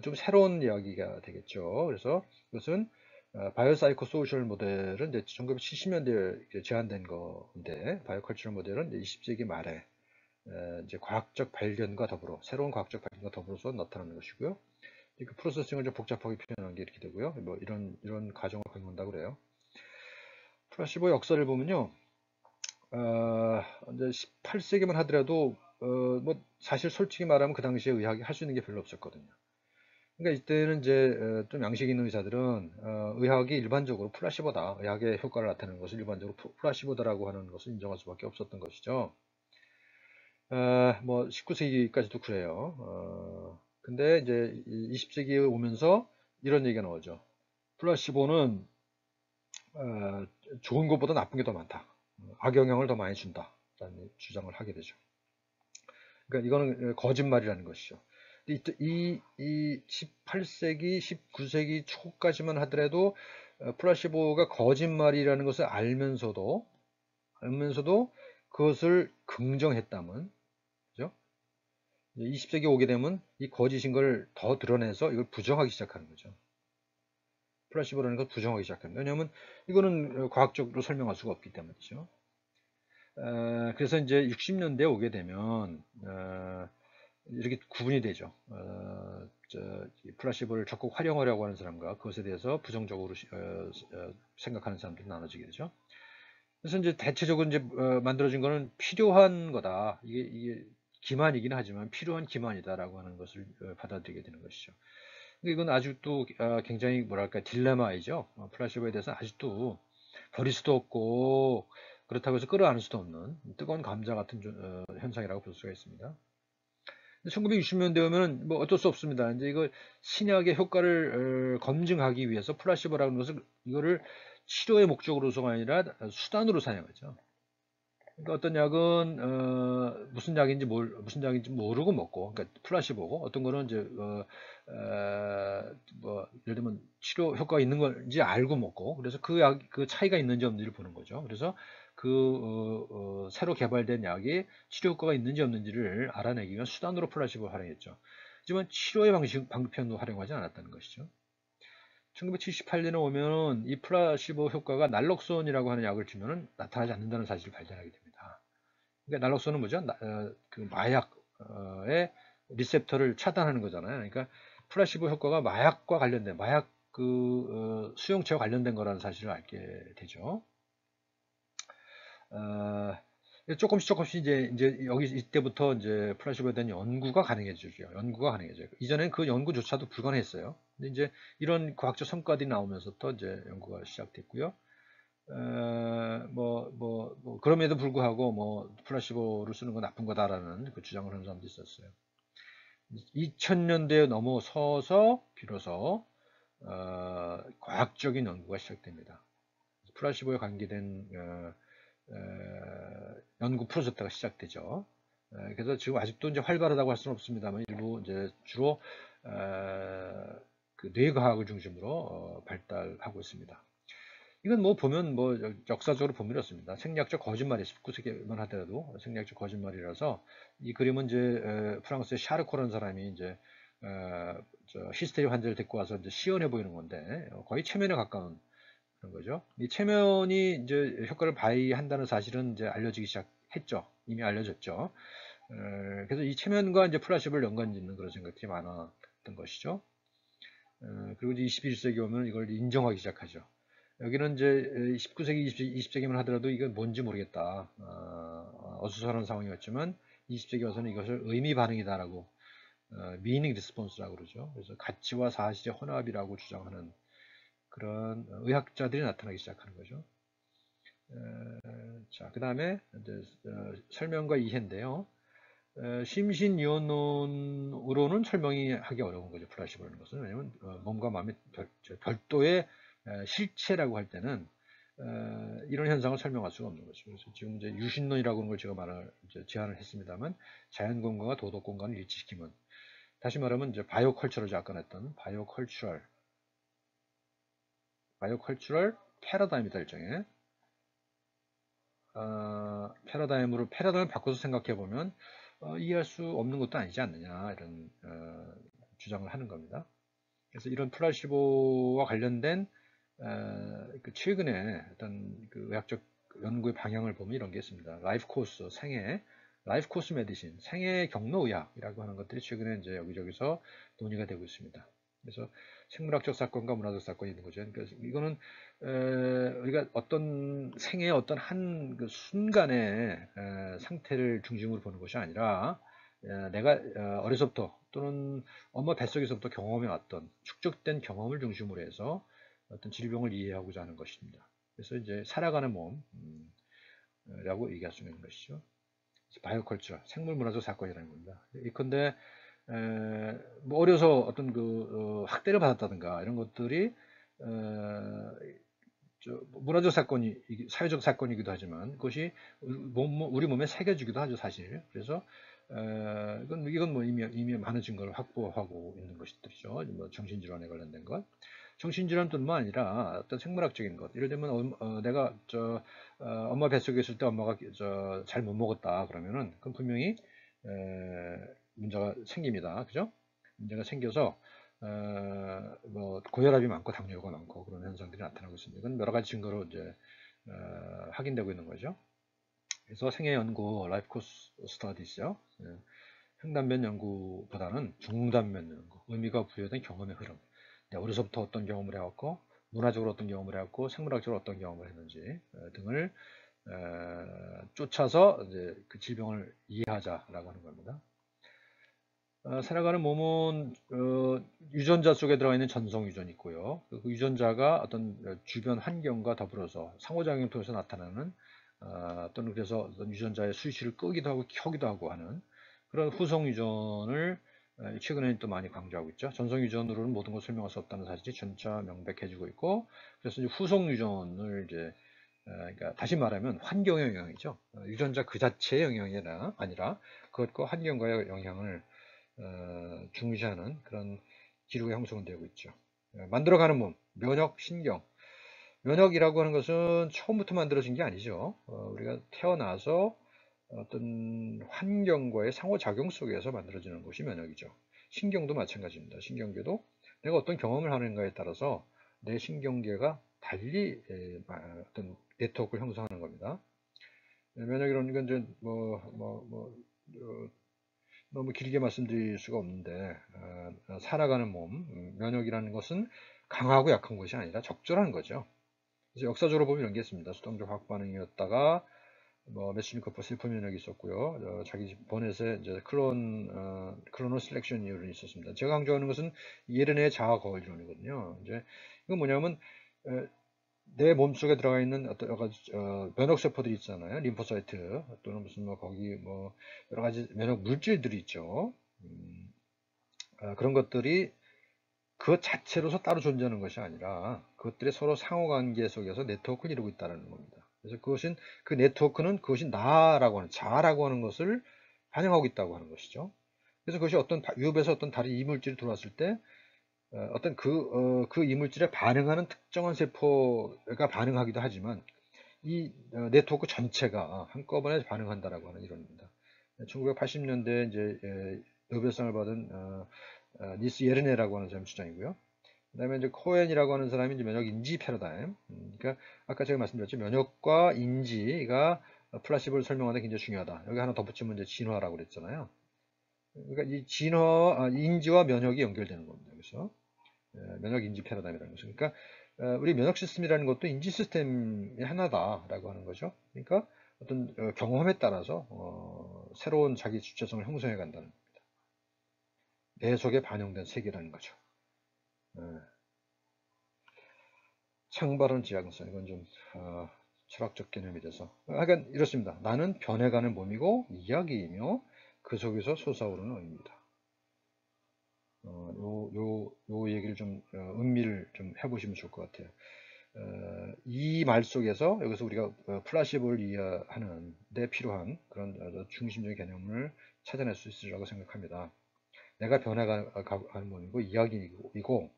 좀 새로운 이야기가 되겠죠. 그래서 이것은 바이오사이코 소셜 모델은 이제 1970년대에 제안된 건데, 바이오컬처럴 모델은 이제 20세기 말에 이제 과학적 발견과 더불어, 새로운 과학적 발견과 더불어서 나타나는 것이고요. 그 프로세싱을 좀 복잡하게 표현한 게 이렇게 되고요. 뭐 이런 과정을 거론한다고 그래요. 플라시보 역사를 보면요, 이제 18세기만 하더라도 뭐 사실 솔직히 말하면 그 당시에 의학이 할 수 있는 게 별로 없었거든요. 그러니까 이때는 이제 좀 양식 있는 의사들은 의학이 일반적으로 플라시보다, 의학의 효과를 나타내는 것을 일반적으로 플라시보다라고 하는 것을 인정할 수밖에 없었던 것이죠. 뭐 19세기까지도 그래요. 근데 이제 20세기에 오면서 이런 얘기가 나오죠. 플라시보는 좋은 것보다 나쁜 게 더 많다. 악영향을 더 많이 준다라는 주장을 하게 되죠. 그러니까 이거는 거짓말이라는 것이죠. 이 18세기, 19세기 초까지만 하더라도 플라시보가 거짓말이라는 것을 알면서도 그것을 긍정했다면, 그죠? 20세기 오게 되면 이 거짓인 걸 더 드러내서 이걸 부정하기 시작하는 거죠. 플라시보라는 걸 부정하기 시작합니다. 왜냐하면 이거는 과학적으로 설명할 수가 없기 때문이죠. 그래서 이제 60년대에 오게 되면 이렇게 구분이 되죠. 플라시보를 적극 활용하려고 하는 사람과 그것에 대해서 부정적으로 생각하는 사람들이 나눠지게 되죠. 그래서 이제 대체적으로 이제 만들어진 거는 필요한 거다. 이게 기만이긴 하지만 필요한 기만이다라고 하는 것을 받아들이게 되는 것이죠. 이건 아직도 굉장히 뭐랄까 딜레마이죠. 플라시보에 대해서는 아직도 버릴 수도 없고 그렇다고 해서 끌어안을 수도 없는 뜨거운 감자 같은 현상이라고 볼 수가 있습니다. 1960년대 오면 뭐 어쩔 수 없습니다. 이제 이걸 신약의 효과를 검증하기 위해서 플라시보라는 것을 이거를 치료의 목적으로서가 아니라 수단으로 사용하죠. 그러니까 어떤 약은 무슨 약인지 모르고 먹고, 그러니까 플라시보고, 어떤 거는 이제 뭐 예를 들면 치료 효과가 있는 건지 알고 먹고, 그래서 그 차이가 있는지 없는지를 보는 거죠. 그래서 새로 개발된 약이 치료 효과가 있는지 없는지를 알아내기 위한 수단으로 플라시보를 활용했죠. 하지만 치료의 방편으로 활용하지 않았다는 것이죠. 1978년에 오면 이 플라시보 효과가 날록손이라고 하는 약을 주면 나타나지 않는다는 사실을 발견하게 됩니다. 그러니까 날록손은 뭐죠? 그 마약의 리셉터를 차단하는 거잖아요. 그러니까 플라시보 효과가 마약과 관련된, 마약 수용체와 관련된 거라는 사실을 알게 되죠. 조금씩 이제 여기 이때부터 이제 플라시보에 대한 연구가 가능해지죠. 연구가 가능해져요. 이전엔 그 연구조차도 불가능했어요. 근데 이제 이런 과학적 성과들이 나오면서부터 이제 연구가 시작됐고요. 그럼에도 불구하고 뭐 플라시보를 쓰는 건 나쁜 거다라는 그 주장을 하는 사람도 있었어요. 2000년대에 넘어서서 비로소 과학적인 연구가 시작됩니다. 플라시보에 관계된 연구 프로젝트가 시작되죠. 그래서 지금 아직도 이제 활발하다고 할 수는 없습니다만 일부 이제 주로 그 뇌과학을 중심으로 발달하고 있습니다. 이건 뭐 보면 뭐 역사적으로 보면 이렇습니다. 생리학적 거짓말이 19세기만 하더라도 생리학적 거짓말이라서 이 그림은 이제 프랑스의 샤르코라는 사람이 이제 히스테리 환자를 데리고 와서 이제 시연해 보이는 건데 거의 최면에 가까운 그런 거죠. 이 최면이 이제 효과를 발휘한다는 사실은 이제 알려지기 시작했죠. 이미 알려졌죠. 그래서 이 최면과 이제 플라시보를 연관짓는 그런 생각들이 많았던 것이죠. 그리고 이제 21세기 오면 이걸 인정하기 시작하죠. 여기는 이제 19세기, 20세기만 하더라도 이건 뭔지 모르겠다. 어수선한 상황이었지만 20세기 와서는 이것을 의미 반응이다라고 meaning response라고 그러죠. 그래서 가치와 사실의 혼합이라고 주장하는 그런 의학자들이 나타나기 시작하는 거죠. 자, 그 다음에 설명과 이해인데요. 심신이원론으로는 설명이 하기 어려운 거죠. 플라시보라는 것은. 왜냐하면 몸과 마음의 별도의 실체라고 할 때는 이런 현상을 설명할 수가 없는 거죠. 그래서 지금 이제 유신론이라고 하는 걸 제가 제안을 했습니다만 자연공간과 도덕공간을 일치시키면, 다시 말하면 이제 바이오컬처를 아까 했던 바이오컬처럴 바이오컬처럴 패러다임이다 일종의. 패러다임을 바꿔서 생각해 보면 이해할 수 없는 것도 아니지 않느냐 이런 주장을 하는 겁니다. 그래서 이런 플라시보와 관련된 그 최근에 어떤 그 의학적 연구의 방향을 보면 이런 게 있습니다. 라이프 코스, 라이프 코스 메디신, 생애 경로 의학이라고 하는 것들이 최근에 이제 여기저기서 논의가 되고 있습니다. 그래서 생물학적 사건과 문화적 사건이 있는 거죠. 그러니까 이거는 우리가 어떤 생애의 어떤 한 그 순간의 상태를 중심으로 보는 것이 아니라 내가 어려서부터 또는 엄마 뱃속에서부터 경험해 왔던 축적된 경험을 중심으로 해서 어떤 질병을 이해하고자 하는 것입니다. 그래서 이제 살아가는 몸이라고 얘기할 수 있는 것이죠. 바이오컬처, 생물문화적 사건이라는 겁니다. 예컨대 뭐 어려서 어떤 그 학대를 받았다든가 이런 것들이 문화적 사건이 사회적 사건이기도 하지만 그것이 우리 몸에 새겨지기도 하죠 사실. 그래서 이건 뭐 이미 많은 증거를 확보하고 있는 것들이죠. 뭐 정신질환에 관련된 것. 정신질환뿐만 아니라 어떤 생물학적인 것. 예를 들면 내가 엄마 뱃속에 있을 때 엄마가 잘 못 먹었다 그러면은 그건 분명히 문제가 생깁니다. 그죠? 문제가 생겨서 뭐 고혈압이 많고 당뇨가 많고 그런 현상들이 나타나고 있습니다. 이건 여러 가지 증거로 이제 확인되고 있는 거죠. 그래서 생애 연구, 라이프 코스 스터디죠. 횡단면 연구보다는 중단면 연구, 의미가 부여된 경험의 흐름. 어려서부터 어떤 경험을 해왔고, 문화적으로 어떤 경험을 해왔고, 생물학적으로 어떤 경험을 했는지 등을 쫓아서 이제 그 질병을 이해하자라고 하는 겁니다. 살아가는 몸은 유전자 속에 들어가 있는 전송 유전이 있고요. 그 유전자가 어떤 주변 환경과 더불어서 상호작용을 통해서 나타나는 또는 그래서 어떤 유전자의 스위치를 끄기도 하고 켜기도 하고 하는 그런 후속 유전을 최근에는 또 많이 강조하고 있죠. 전송 유전으로는 모든 것을 설명할 수 없다는 사실이 점차 명백해지고 있고, 그래서 이제 후속 유전을 이제 그러니까 다시 말하면 환경의 영향이죠. 유전자 그 자체의 영향이 아니라 그것과 환경과의 영향을 중시하는 그런 기록이 형성은 되고 있죠. 만들어가는 몸, 면역, 신경. 면역이라고 하는 것은 처음부터 만들어진 게 아니죠. 우리가 태어나서 어떤 환경과의 상호작용 속에서 만들어지는 것이 면역이죠. 신경도 마찬가지입니다. 신경계도 내가 어떤 경험을 하는가에 따라서 내 신경계가 달리 어떤 네트워크를 형성하는 겁니다. 면역이라는 건 이제 너무 길게 말씀드릴 수가 없는데 살아가는 몸, 면역이라는 것은 강하고 약한 것이 아니라 적절한 거죠. 그래서 역사적으로 보면 이런 게 있습니다. 수동적 화학 반응이었다가 뭐 메시니코프 세포 면역이 있었고요. 자기 번넷에 이제 클로너 셀렉션 이론이 있었습니다. 제가 강조하는 것은 예른의 자아 거울 이론이거든요. 이제 이건 뭐냐면 내 몸속에 들어가 있는 어떤 여러 가지 면역 세포들이 있잖아요. 림포사이트 또는 무슨 뭐 거기 뭐 여러 가지 면역 물질들이 있죠. 그런 것들이 그것 자체로서 따로 존재하는 것이 아니라 그것들이 서로 상호관계 속에서 네트워크를 이루고 있다는 겁니다. 그래서 그 네트워크는 그것이 나라고 하는 자라고 하는 것을 반영하고 있다고 하는 것이죠. 그래서 그것이 어떤 유업에서 어떤 다른 이물질이 들어왔을 때 어떤 그 이물질에 반응하는 특정한 세포가 반응하기도 하지만 이 네트워크 전체가 한꺼번에 반응한다라고 하는 이론입니다. 1980년대 이제 노벨상을 받은 니스 예르네라고 하는 사람 주장이고요. 그다음에 이제 코엔이라고 하는 사람이 이제 면역 인지 패러다임. 그러니까 아까 제가 말씀드렸죠. 면역과 인지가 플라시보를 설명하는 데 굉장히 중요하다. 여기 하나 덧붙이면 이제 진화라고 그랬잖아요. 그러니까 이 인지와 면역이 연결되는 겁니다. 그래서 면역 인지 패러다임이라는 것은 그러니까 우리 면역 시스템이라는 것도 인지 시스템이 하나다라고 하는 거죠. 그러니까 어떤 경험에 따라서 새로운 자기 주체성을 형성해 간다는 겁니다. 내 속에 반영된 세계라는 거죠. 창발은 지향성 이건 좀 철학적 개념이 돼서 하여간 이렇습니다. 나는 변해가는 몸이고 이야기이며 그 속에서 솟아오르는 의미다. 요 얘기를 좀 음미를 좀 해보시면 좋을 것 같아요. 이 말 속에서 여기서 우리가 플라시보를 이해하는 데 필요한 그런 중심적인 개념을 찾아낼 수 있으리라고 생각합니다. 내가 변해가는 몸이고 이야기이고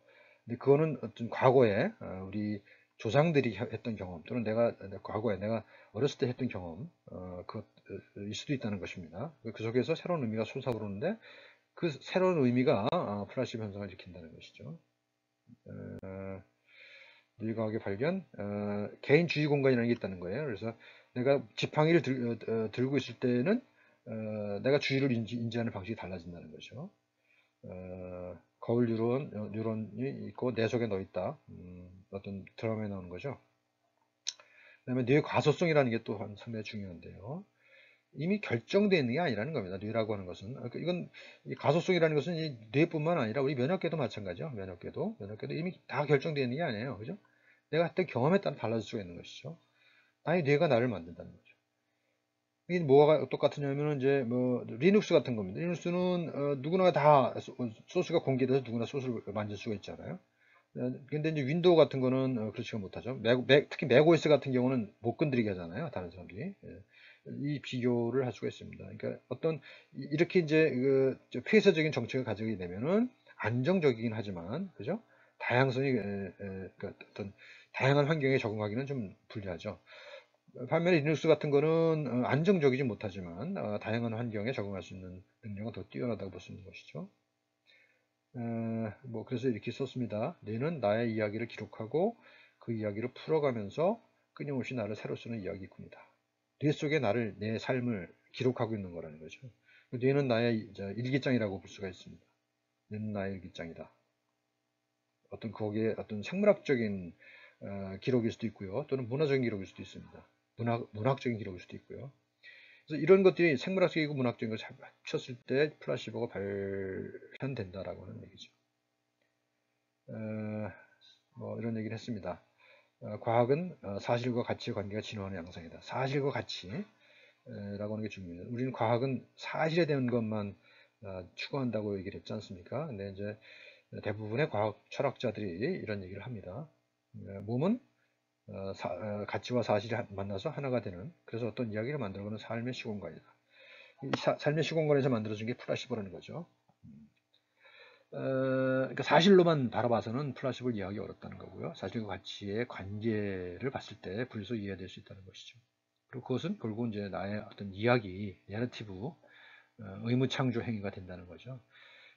근데 그거는 어떤 과거에 우리 조상들이 했던 경험 또는 내가 과거에 내가 어렸을 때 했던 경험 그일 수도 있다는 것입니다. 그 속에서 새로운 의미가 솟아오르는데 그 새로운 의미가 플라시보 현상을 일으킨다는 것이죠. 뇌과학의 발견, 개인 주의 공간이라는 게 있다는 거예요. 그래서 내가 지팡이를 들고 있을 때는 내가 주의를 인지하는 방식이 달라진다는 거죠. 거울 뉴런이 있고 내 속에 넣어 있다. 어떤 드라마에 나오는 거죠. 그다음에 뇌 과소성이라는 게 또 상당히 중요한데요. 이미 결정되어 있는 게 아니라는 겁니다. 뇌라고 하는 것은. 이건 가소성이라는 것은 이 뇌뿐만 아니라 우리 면역계도 마찬가지죠. 면역계도 이미 다 결정되어 있는 게 아니에요. 그죠? 내가 했던 경험에 따라 달라질 수가 있는 것이죠. 나의 뇌가 나를 만든다는 거죠. 이게 뭐가 똑같으냐면은 이제 뭐 리눅스 같은 겁니다. 리눅스는 누구나 다 소스가 공개돼서 누구나 소스를 만질 수가 있잖아요. 근데 이제 윈도우 같은 거는 그렇지가 못하죠. 특히 맥OS 같은 경우는 못 건드리게 하잖아요. 다른 사람들이. 예. 이 비교를 할 수가 있습니다. 그러니까 어떤 이렇게 이제 폐쇄적인 정책을 가지게 되면은 안정적이긴 하지만 그죠? 다양성이 그러니까 어떤 다양한 환경에 적응하기는 좀 불리하죠. 반면에 리눅스 같은 거는 안정적이지 못하지만 다양한 환경에 적응할 수 있는 능력은 더 뛰어나다고 볼 수 있는 것이죠. 뭐 그래서 이렇게 썼습니다. 뇌는 나의 이야기를 기록하고 그 이야기를 풀어가면서 끊임없이 나를 새로 쓰는 이야기꾼이다. 뇌 속에 내 삶을 기록하고 있는 거라는 거죠. 뇌는 나의 일기장이라고 볼 수가 있습니다. 뇌는 나의 일기장이다. 거기에 어떤 생물학적인 기록일 수도 있고요. 또는 문화적인 기록일 수도 있습니다. 문학적인 기록일 수도 있고요. 그래서 이런 것들이 생물학적이고 문학적인 것을 합쳤을 때 플라시보가 발현된다라고 하는 얘기죠. 뭐 이런 얘기를 했습니다. 과학은 사실과 가치의 관계가 진화하는 양상이다. 사실과 가치라고 하는 게 중요해요. 우리는 과학은 사실에 대한 것만 추구한다고 얘기를 했지 않습니까? 근데 이제 대부분의 과학 철학자들이 이런 얘기를 합니다. 몸은 가치와 사실이 만나서 하나가 되는 그래서 어떤 이야기를 만들어가는 삶의 시공간이다. 삶의 시공간에서 만들어진 게 플라시보라는 거죠. 그러니까 사실로만 바라봐서는 플라시보를 이해하기 어렵다는 거고요. 사실과 가치의 관계를 봤을 때 분리해서 이해될 수 있다는 것이죠. 그리고 그것은 결국 이제 나의 어떤 이야기, 내러티브, 의무 창조 행위가 된다는 거죠.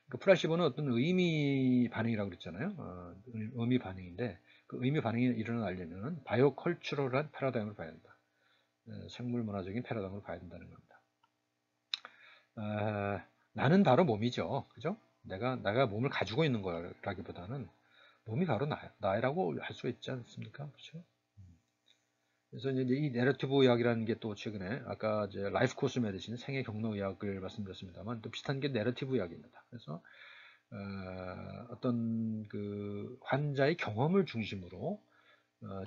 그 플라시보는 어떤 의미 반응이라고 그랬잖아요. 의미 반응인데 그 의미 반응이 일어나려면 바이오 컬처럴한 패러다임을 봐야 된다. 생물 문화적인 패러다임을 봐야 된다는 겁니다. 나는 바로 몸이죠. 그죠? 내가 몸을 가지고 있는 거라기보다는 몸이 바로 나라고 할 수 있지 않습니까? 그렇죠? 그래서 이제 이 내러티브 의학이라는 게 또 최근에 아까 이제 라이프 코스 메디신 생애 경로 의학을 말씀드렸습니다만 또 비슷한 게 내러티브 의학입니다. 그래서 어떤 그 환자의 경험을 중심으로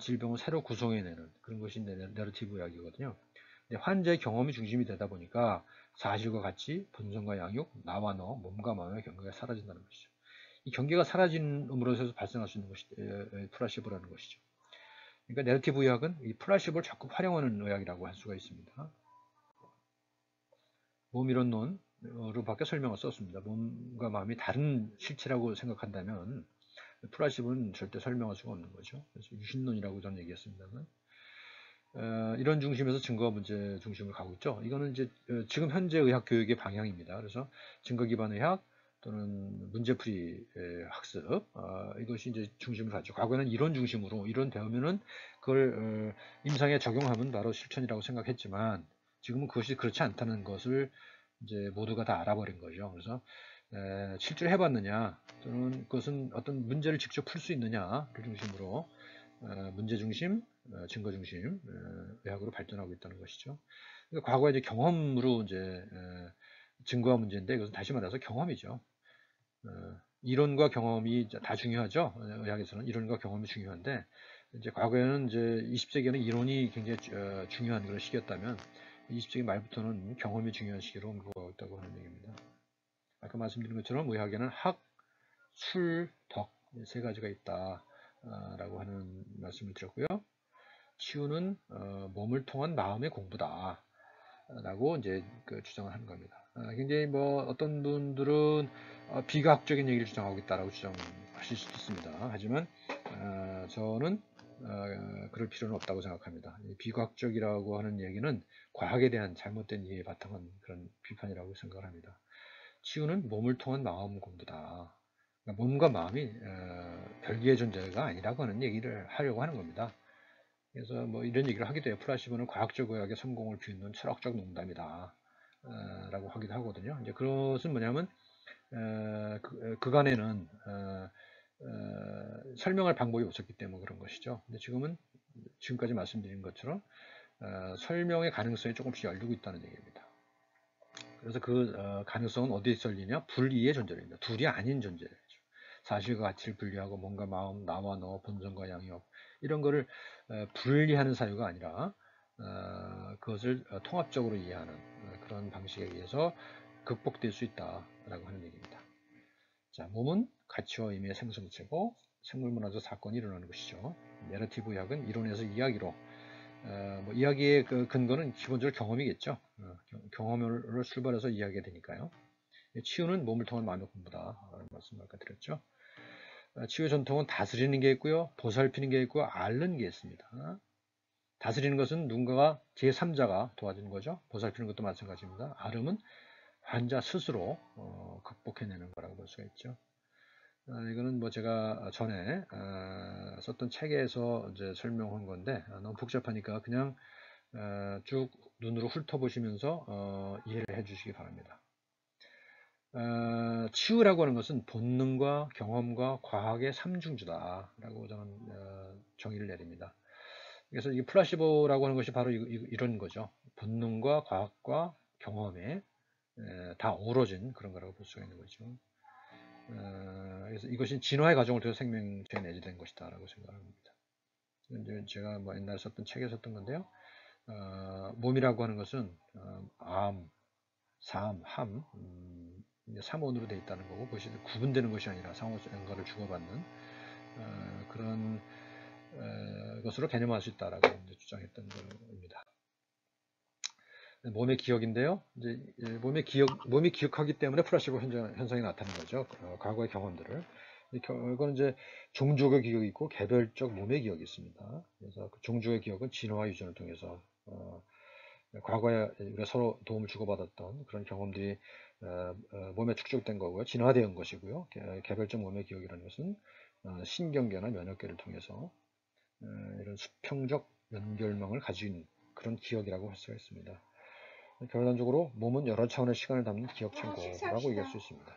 질병을 새로 구성해내는 그런 것이 내러티브 의학이거든요. 환자의 경험이 중심이 되다 보니까 사실과 같이 본성과 양육, 나와 너, 몸과 마음의 경계가 사라진다는 것이죠. 이 경계가 사라짐으로 해서 발생할 수 있는 것이 플라시보라는 것이죠. 그러니까 내러티브 의학은 이 플라시보를 적극 활용하는 의학이라고 할 수가 있습니다. 몸이론론으로 밖에 설명을 썼습니다. 몸과 마음이 다른 실체라고 생각한다면 플라시보는 절대 설명할 수가 없는 거죠. 그래서 유신론이라고 저는 얘기했습니다만 이런 중심에서 증거 문제 중심을 가고 있죠. 이거는 이제 지금 현재 의학 교육의 방향입니다. 그래서 증거 기반 의학 또는 문제풀이 학습 이것이 이제 중심을 갖죠. 과거에는 이론 중심으로 이론 배우면은 그걸 임상에 적용하면 바로 실천이라고 생각했지만 지금은 그것이 그렇지 않다는 것을 이제 모두가 다 알아버린 거죠. 그래서 실제로 해봤느냐 또는 그것은 어떤 문제를 직접 풀 수 있느냐를 중심으로 문제 중심, 증거 중심 의학으로 발전하고 있다는 것이죠. 그러니까 과거에 이제 경험으로 이제 증거와 문제인데 이것은 다시 말해서 경험이죠. 이론과 경험이 다 중요하죠. 의학에서는 이론과 경험이 중요한데 이제 과거에는 이제 20세기에는 이론이 굉장히 중요한 그런 시기였다면 20세기 말부터는 경험이 중요한 시기로 옮겨가고 있다고 하는 얘기입니다. 아까 말씀드린 것처럼 의학에는 학, 술, 덕 세 가지가 있다. 라고 하는 말씀을 드렸고요. 치유는 몸을 통한 마음의 공부다. 라고 이제 주장을 하는 겁니다. 굉장히 뭐 어떤 분들은 비과학적인 얘기를 주장하고 있다라고 주장하시는 하실 수도 있습니다. 하지만 저는 그럴 필요는 없다고 생각합니다. 비과학적이라고 하는 얘기는 과학에 대한 잘못된 이해에 바탕한 그런 비판이라고 생각을 합니다. 치유는 몸을 통한 마음 공부다. 그러니까 몸과 마음이 별개의 존재가 아니라고 하는 얘기를 하려고 하는 겁니다. 그래서 뭐 이런 얘기를 하기도 해요. 플라시보는 과학적 의학의 성공을 비웃는 철학적 농담이다. 라고 하기도 하거든요. 이제 그것은 뭐냐면 그간에는 설명할 방법이 없었기 때문에 그런 것이죠. 근데 지금은 지금까지 말씀드린 것처럼 설명의 가능성이 조금씩 열리고 있다는 얘기입니다. 그래서 그 가능성은 어디에 열리냐? 불이의 존재입니다. 둘이 아닌 존재죠. 사실과 가치를 분리하고 뭔가 마음, 나와 너, 본성과 양육 이런 거를 분리하는 사유가 아니라 그것을 통합적으로 이해하는 그런 방식에 의해서 극복될 수 있다라고 하는 얘기입니다. 자, 몸은 가치와 의미의 생성체고 생물문화적 사건이 일어나는 것이죠. 내러티브 의학은 이론에서 이야기로 뭐 이야기의 그 근거는 기본적으로 경험이겠죠. 경험을 출발해서 이야기가 되니까요. 치유는 몸을 통한 마음의 공부다 라는 말씀을 아까 드렸죠. 치유 전통은 다스리는 게 있고요, 보살피는 게 있고 앓는 게 있습니다. 다스리는 것은 누군가가 제3자가 도와주는 거죠. 보살피는 것도 마찬가지입니다. 앓음은 환자 스스로 극복해내는 거라고 볼 수가 있죠. 이거는 뭐 제가 전에 썼던 책에서 이제 설명한 건데 너무 복잡하니까 그냥 쭉 눈으로 훑어보시면서 이해를 해주시기 바랍니다. 치유라고 하는 것은 본능과 경험과 과학의 삼중주다라고 저는 정의를 내립니다. 그래서 이 플라시보라고 하는 것이 바로 이런 거죠. 본능과 과학과 경험에 다 어우러진 그런 거라고 볼 수가 있는 거죠. 그래서 이것이 진화의 과정을 통해서 생명체에 내재된 것이다 라고 생각합니다. 이제 제가 뭐 옛날에 썼던 책에 썼던 건데요. 몸이라고 하는 것은 암, 삶, 함, 3원으로 되어 있다는 거고 그것이 구분되는 것이 아니라 상호 연관을 주고받는 그런 것으로 개념할 수 있다라고 주장했던 겁니다. 몸의 기억인데요. 이제 몸이 기억하기 때문에 플라시보 현상이 나타나는 거죠. 과거의 경험들을. 이건 이제 종족의 기억이 있고 개별적 몸의 기억이 있습니다. 그래서 그 종족의 기억은 진화와 유전을 통해서 과거에 우리가 서로 도움을 주고받았던 그런 경험들이 몸에 축적된 거고요. 진화된 것이고요. 개별적 몸의 기억이라는 것은 신경계나 면역계를 통해서 이런 수평적 연결망을 가지고 있는 그런 기억이라고 할 수가 있습니다. 결론적으로 몸은 여러 차원의 시간을 담는 기억 창고라고 얘기할 수 있습니다.